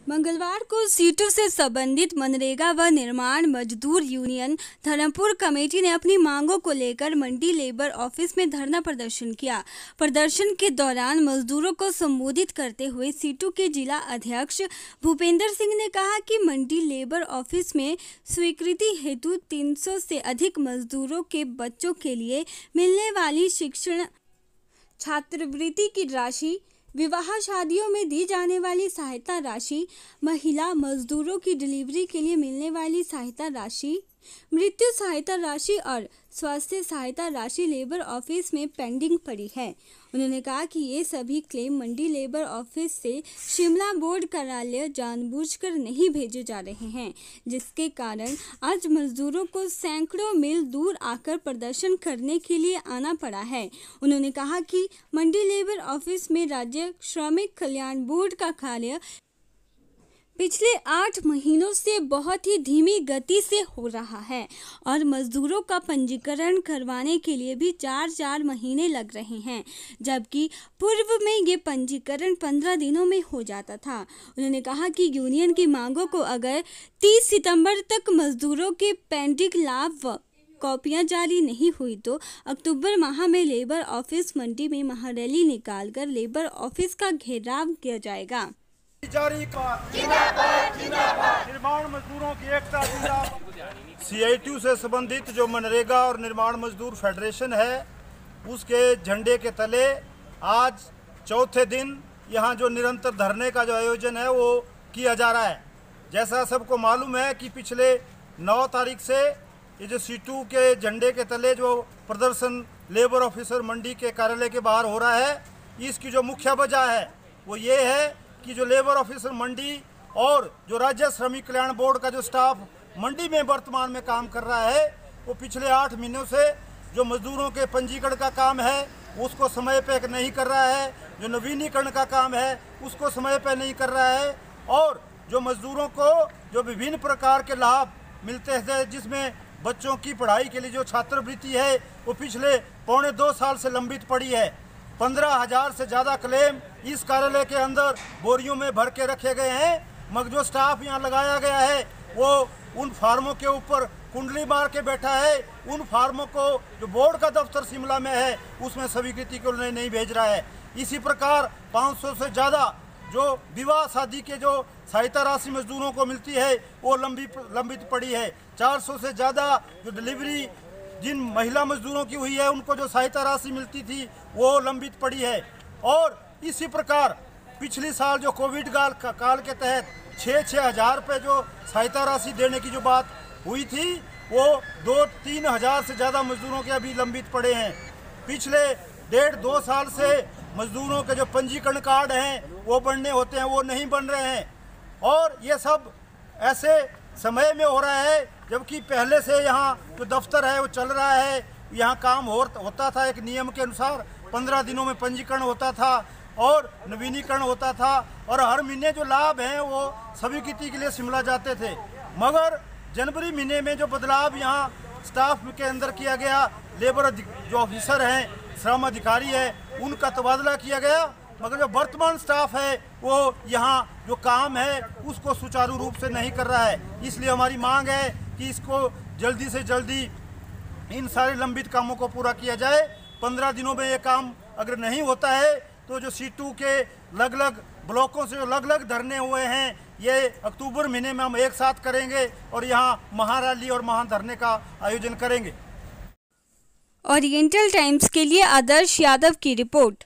मंगलवार को सीटों से संबंधित मनरेगा व निर्माण मजदूर यूनियन धर्मपुर कमेटी ने अपनी मांगों को लेकर मंडी लेबर ऑफिस में धरना प्रदर्शन किया। प्रदर्शन के दौरान मजदूरों को संबोधित करते हुए सीटू के जिला अध्यक्ष भूपेंद्र सिंह ने कहा कि मंडी लेबर ऑफिस में स्वीकृति हेतु 300 से अधिक मजदूरों के बच्चों के लिए मिलने वाली शिक्षण छात्रवृत्ति की राशि, विवाह शादियों में दी जाने वाली सहायता राशि, महिला मजदूरों की डिलीवरी के लिए मिलने वाली सहायता राशि, मृत्यु सहायता राशि और स्वास्थ्य सहायता राशि लेबर ऑफिस में पेंडिंग पड़ी है। उन्होंने कहा कि ये सभी क्लेम मंडी लेबर ऑफिस से शिमला बोर्ड कार्यालय जानबूझकर नहीं भेजे जा रहे हैं, जिसके कारण आज मजदूरों को सैकड़ों मील दूर आकर प्रदर्शन करने के लिए आना पड़ा है। उन्होंने कहा कि मंडी लेबर ऑफिस में राज्य श्रमिक कल्याण बोर्ड का कार्य पिछले 8 महीनों से बहुत ही धीमी गति से हो रहा है और मजदूरों का पंजीकरण करवाने के लिए भी 4 महीने लग रहे हैं, जबकि पूर्व में ये पंजीकरण 15 दिनों में हो जाता था। उन्होंने कहा कि यूनियन की मांगों को अगर 30 सितंबर तक मजदूरों के पेंडिंग लाभ व कॉपियां जारी नहीं हुई तो अक्टूबर माह में लेबर ऑफिस मंडी में महारैली निकालकर लेबर ऑफिस का घेराव किया जाएगा। निर्माण मजदूरों की एकता जिंदाबाद। CITU से संबंधित जो मनरेगा और निर्माण मजदूर फेडरेशन है, उसके झंडे के तले आज चौथे दिन यहाँ जो निरंतर धरने का जो आयोजन है वो किया जा रहा है। जैसा सबको मालूम है कि पिछले 9 तारीख से ये जो सीटू के झंडे के तले जो प्रदर्शन लेबर ऑफिसर मंडी के कार्यालय के बाहर हो रहा है, इसकी जो मुख्य वजह है वो ये है कि जो लेबर ऑफिसर मंडी और जो राज्य श्रमिक कल्याण बोर्ड का जो स्टाफ मंडी में वर्तमान में काम कर रहा है, वो पिछले 8 महीनों से जो मजदूरों के पंजीकरण का काम है उसको समय पे नहीं कर रहा है, जो नवीनीकरण का काम है उसको समय पे नहीं कर रहा है, और जो मजदूरों को जो विभिन्न प्रकार के लाभ मिलते थे, जिसमें बच्चों की पढ़ाई के लिए जो छात्रवृत्ति है वो पिछले 1.25 साल से लंबित पड़ी है। 15,000 से ज़्यादा क्लेम इस कार्यालय के अंदर बोरियों में भर के रखे गए हैं, मगर जो स्टाफ यहाँ लगाया गया है वो उन फार्मों के ऊपर कुंडली मार के बैठा है। उन फार्मों को जो बोर्ड का दफ्तर शिमला में है उसमें स्वीकृति को नहीं भेज रहा है। इसी प्रकार 500 से ज़्यादा जो विवाह शादी के जो सहायता राशि मजदूरों को मिलती है वो लंबित पड़ी है। 400 से ज़्यादा जो डिलीवरी जिन महिला मजदूरों की हुई है उनको जो सहायता राशि मिलती थी वो लंबित पड़ी है। और इसी प्रकार पिछले साल जो कोविड काल के तहत 6-6 हज़ार रुपये जो सहायता राशि देने की जो बात हुई थी वो 2-3 हज़ार से ज़्यादा मजदूरों के अभी लंबित पड़े हैं। पिछले 1.5-2 साल से मजदूरों के जो पंजीकरण कार्ड हैं वो बनने होते हैं वो नहीं बन रहे हैं, और ये सब ऐसे समय में हो रहा है जबकि पहले से यहाँ जो दफ्तर है वो चल रहा है। यहाँ काम होता था एक नियम के अनुसार, 15 दिनों में पंजीकरण होता था और नवीनीकरण होता था, और हर महीने जो लाभ हैं वो स्वीकृति के लिए शिमला जाते थे। मगर जनवरी महीने में जो बदलाव यहाँ स्टाफ के अंदर किया गया, लेबर जो ऑफिसर हैं, श्रम अधिकारी है, उनका तबादला किया गया, मगर जो वर्तमान स्टाफ है वो यहाँ जो काम है उसको सुचारू रूप से नहीं कर रहा है। इसलिए हमारी मांग है कि इसको जल्दी से जल्दी इन सारे लंबित कामों को पूरा किया जाए। 15 दिनों में ये काम अगर नहीं होता है तो जो सीटू के अलग-अलग ब्लॉकों से अलग-अलग धरने हुए हैं ये अक्टूबर महीने में हम एक साथ करेंगे और यहाँ महारैली और महाधरने का आयोजन करेंगे। ओरिएंटल टाइम्स के लिए आदर्श यादव की रिपोर्ट।